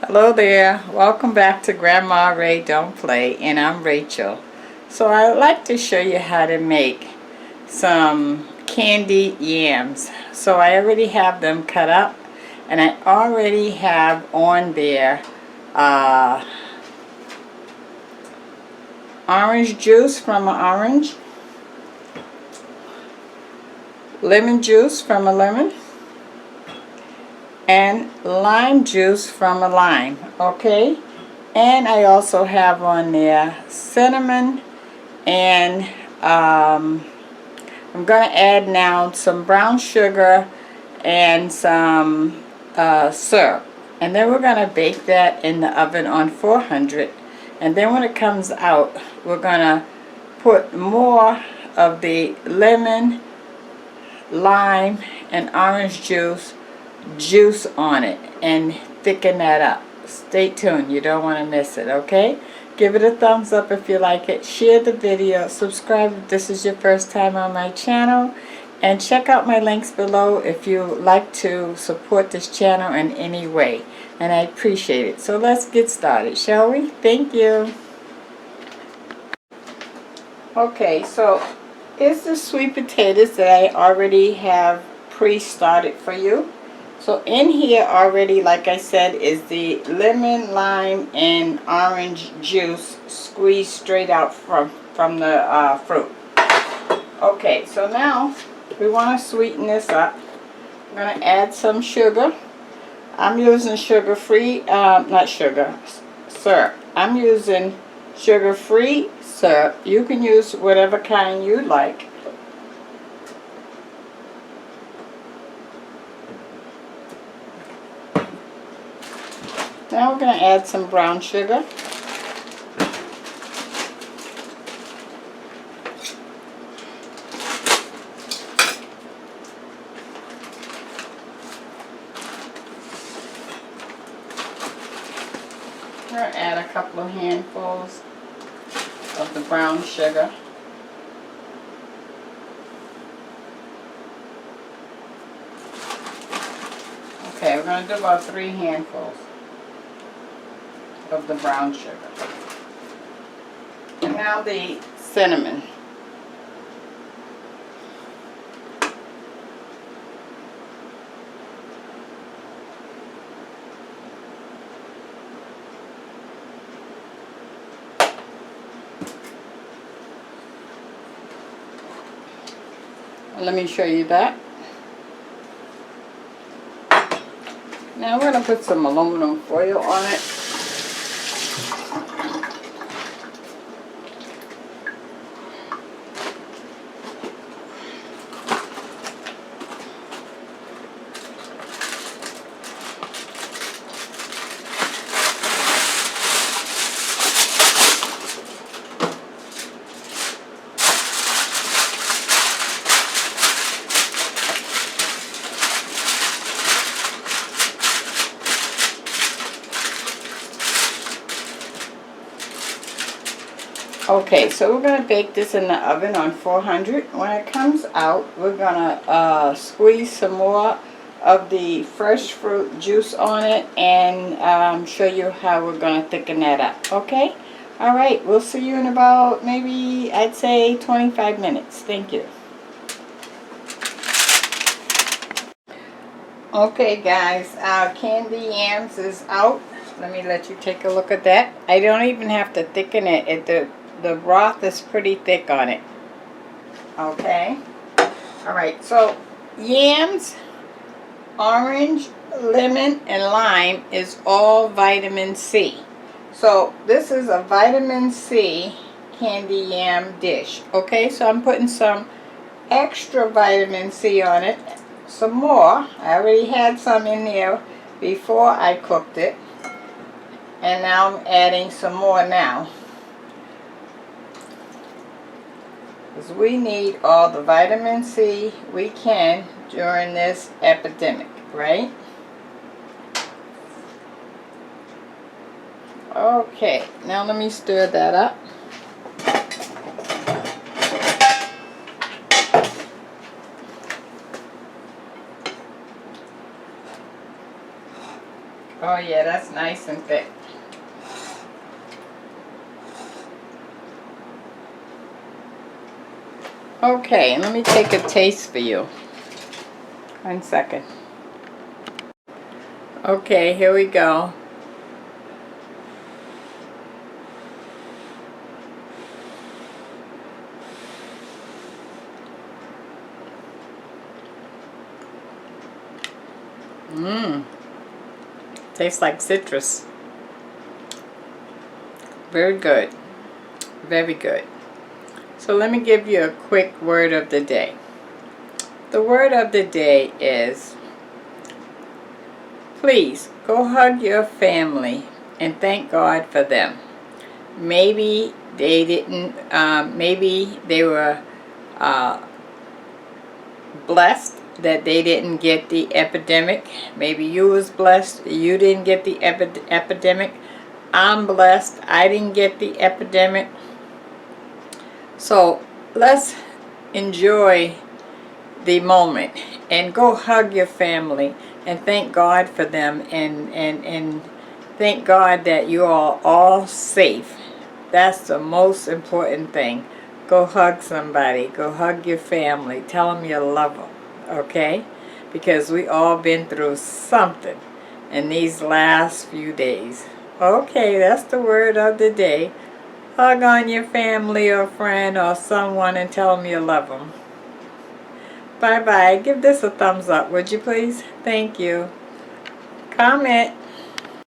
Hello there, welcome back to Grandma Ray Don't Play, and I'm Rachel. So I'd like to show you how to make some candy yams. So I already have them cut up, and I already have on there orange juice from an orange, lemon juice from a lemon, and lime juice from a lime, okay? And I also have on there cinnamon, and I'm going to add now some brown sugar and some syrup. And then we're going to bake that in the oven on 400. And then when it comes out, we're going to put more of the lemon, lime, and orange juice on it and thicken that up. Stay tuned, you don't want to miss it, okay? Give it a thumbs up if you like it, share the video, subscribe if this is your first time on my channel, and check out my links below if you like to support this channel in any way, and I appreciate it. So let's get started, shall we? Thank you. Okay, so here's the sweet potatoes that I already have pre-started for you. So in here already, like I said, is the lemon, lime, and orange juice squeezed straight out from the fruit. Okay, so now we want to sweeten this up. I'm going to add some sugar. I'm using sugar-free, not sugar, syrup. I'm using sugar-free syrup. You can use whatever kind you like. Now we're going to add some brown sugar. We're going to add a couple of handfuls of the brown sugar. Okay, we're going to do about 3 handfuls of the brown sugar. And now the cinnamon. Let me show you that. Now we're going to put some aluminum foil on it. Okay, so we're going to bake this in the oven on 400. When it comes out, we're going to squeeze some more of the fresh fruit juice on it and show you how we're going to thicken that up. Okay? Alright, we'll see you in about maybe, I'd say, 25 minutes. Thank you. Okay guys, our candy yams is out. Let me let you take a look at that. I don't even have to thicken it. The broth is pretty thick on it. Okay. Alright, so yams, orange, lemon, and lime is all vitamin C. So this is a vitamin C candy yam dish. Okay, so I'm putting some extra vitamin C on it. Some more. I already had some in there before I cooked it. And now I'm adding some more now. Because we need all the vitamin C we can during this epidemic, right? Okay, now let me stir that up. Oh yeah, that's nice and thick. Okay, let me take a taste for you. 1 second. Okay, here we go. Mmm. Tastes like citrus. Very good. Very good. So let me give you a quick word of the day. The word of the day is, please go hug your family and thank God for them. Maybe they didn't, maybe they were blessed that they didn't get the epidemic. Maybe you was blessed you didn't get the epidemic. I'm blessed I didn't get the epidemic. So let's enjoy the moment and go hug your family and thank God for them, and thank God that you are all safe. That's the most important thing. Go hug somebody. Go hug your family. Tell them you love them. Okay? Because we all been through something in these last few days. Okay, that's the word of the day. Hug on your family or friend or someone and tell them you love them. Bye-bye. Give this a thumbs up, would you please? Thank you. Comment.